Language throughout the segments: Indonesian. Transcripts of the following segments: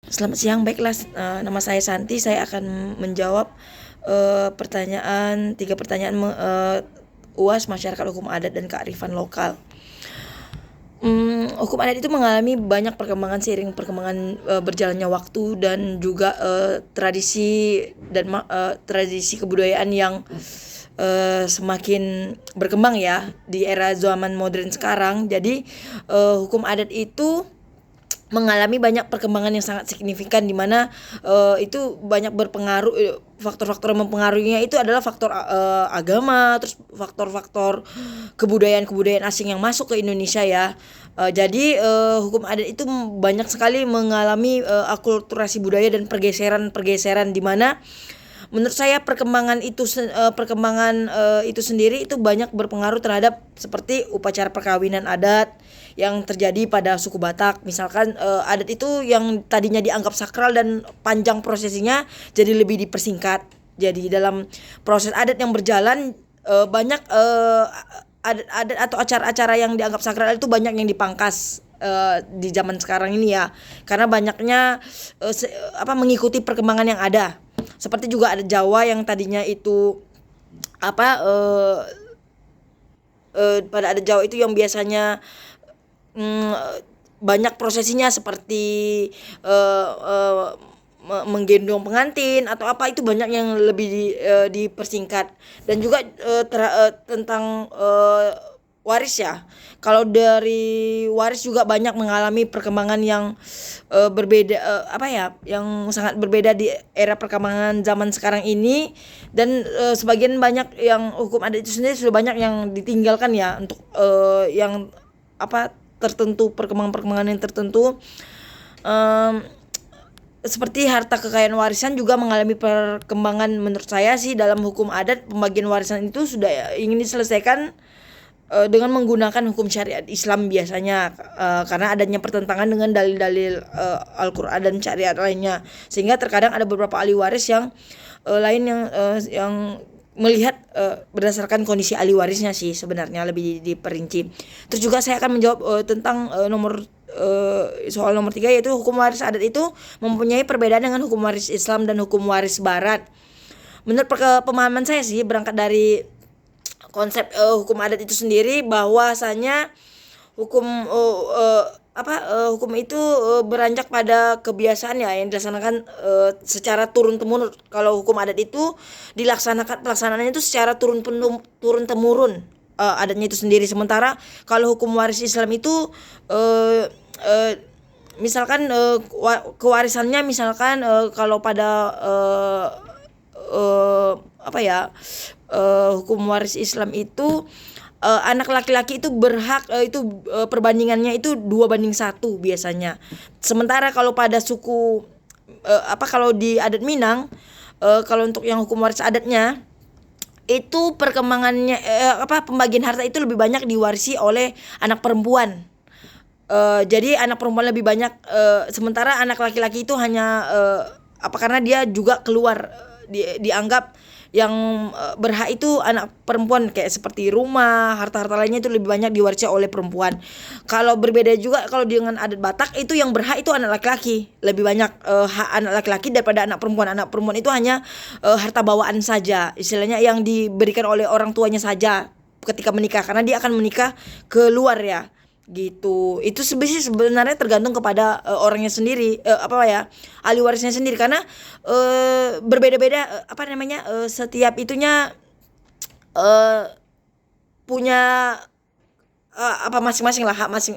Selamat siang, baiklah, nama saya Santi. Saya akan menjawab tiga pertanyaan UAS Masyarakat Hukum Adat dan Kearifan Lokal. Hukum adat itu mengalami banyak perkembangan seiring perkembangan berjalannya waktu dan juga tradisi kebudayaan yang semakin berkembang ya di era zaman modern sekarang. Jadi hukum adat itu mengalami banyak perkembangan yang sangat signifikan, di mana itu banyak berpengaruh. Faktor-faktor yang mempengaruhinya itu adalah faktor agama, terus faktor-faktor kebudayaan asing yang masuk ke Indonesia ya. Jadi hukum adat itu banyak sekali mengalami akulturasi budaya dan pergeseran di mana menurut saya itu sendiri itu banyak berpengaruh terhadap seperti upacara perkawinan adat yang terjadi pada suku Batak. Misalkan adat itu yang tadinya dianggap sakral dan panjang prosesinya jadi lebih dipersingkat. Jadi dalam proses adat yang berjalan banyak adat atau acara-acara yang dianggap sakral itu banyak yang dipangkas di zaman sekarang ini ya, karena banyaknya mengikuti perkembangan yang ada. Seperti juga ada Jawa yang tadinya itu pada adat Jawa itu yang biasanya banyak prosesinya seperti menggendong pengantin atau apa, itu banyak yang lebih dipersingkat. Dan juga tentang waris ya. Kalau dari waris juga banyak mengalami perkembangan yang berbeda, yang sangat berbeda di era perkembangan zaman sekarang ini. Dan sebagian banyak yang hukum adat itu sendiri sudah banyak yang ditinggalkan ya untuk yang tertentu, perkembangan yang tertentu. Seperti harta kekayaan warisan juga mengalami perkembangan. Menurut saya sih dalam hukum adat pembagian warisan itu sudah ingin diselesaikan dengan menggunakan hukum syariat Islam biasanya, karena adanya pertentangan dengan dalil-dalil Al-Qur'an dan syariat lainnya, sehingga terkadang ada beberapa ahli waris yang lain yang melihat berdasarkan kondisi ahli warisnya sih sebenarnya lebih diperinci. Terus juga saya akan menjawab tentang soal nomor 3, yaitu hukum waris adat itu mempunyai perbedaan dengan hukum waris Islam dan hukum waris Barat. Menurut pemahaman saya sih, berangkat dari konsep hukum adat itu sendiri, bahwasanya hukum itu beranjak pada kebiasaan ya yang dilaksanakan secara turun temurun. Kalau hukum adat itu pelaksanaannya itu secara turun temurun adatnya itu sendiri. Sementara kalau hukum waris Islam itu misalkan kewarisannya, misalkan kalau pada hukum waris Islam itu anak laki-laki itu berhak perbandingannya itu 2:1 biasanya. Sementara kalau pada suku kalau di adat Minang, kalau untuk yang hukum waris adatnya itu perkembangannya pembagian harta itu lebih banyak diwarisi oleh anak perempuan. Jadi anak perempuan lebih banyak, sementara anak laki-laki itu hanya karena dia juga keluar, dianggap yang berhak itu anak perempuan, kayak seperti rumah, harta-harta lainnya itu lebih banyak diwarisi oleh perempuan. Kalau berbeda juga kalau dengan adat Batak, itu yang berhak itu anak laki-laki, lebih banyak hak anak laki-laki daripada anak perempuan. Anak perempuan itu hanya harta bawaan saja, istilahnya yang diberikan oleh orang tuanya saja ketika menikah, karena dia akan menikah keluar ya gitu. Itu sebenarnya tergantung kepada orangnya sendiri, ahli warisnya sendiri, karena berbeda-beda setiap itunya punya masing-masing lah, hak masing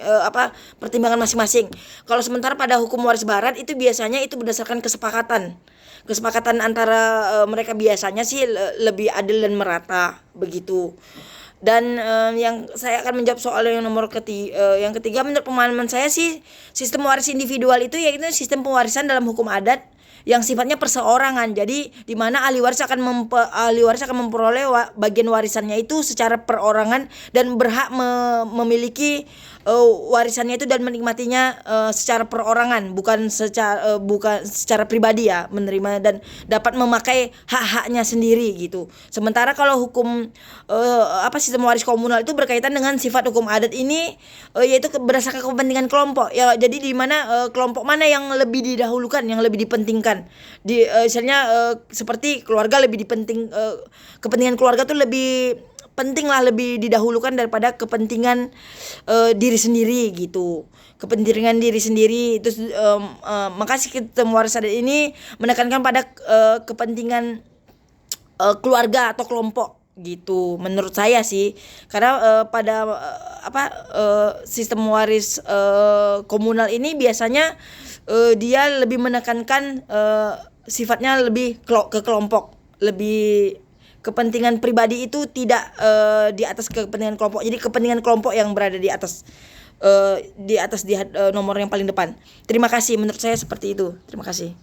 pertimbangan masing-masing. Kalau sementara pada hukum waris Barat itu biasanya itu berdasarkan kesepakatan antara mereka, biasanya sih lebih adil dan merata begitu. Dan yang saya akan menjawab soal yang ketiga, menurut pemahaman saya sih sistem waris individual itu yaitu sistem pewarisan dalam hukum adat yang sifatnya perseorangan. Jadi di mana ahli waris akan memperoleh bagian warisannya itu secara perorangan dan berhak memiliki warisannya itu dan menikmatinya secara perorangan, bukan secara pribadi ya, menerima dan dapat memakai hak-haknya sendiri gitu. Sementara kalau hukum sistem waris komunal itu berkaitan dengan sifat hukum adat ini, yaitu berdasarkan kepentingan kelompok ya. Jadi di mana kelompok mana yang lebih didahulukan, yang lebih dipentingkan. Misalnya seperti keluarga lebih kepentingan keluarga tuh lebih penting lah, lebih didahulukan daripada kepentingan diri sendiri gitu. Kepentingan diri sendiri itu maka sistem waris adat ini menekankan pada kepentingan keluarga atau kelompok gitu menurut saya sih. Karena pada sistem waris komunal ini biasanya dia lebih menekankan sifatnya lebih ke kelompok, lebih kepentingan pribadi itu tidak di atas kepentingan kelompok. Jadi kepentingan kelompok yang berada di atas nomor yang paling depan. Terima kasih, menurut saya seperti itu. Terima kasih.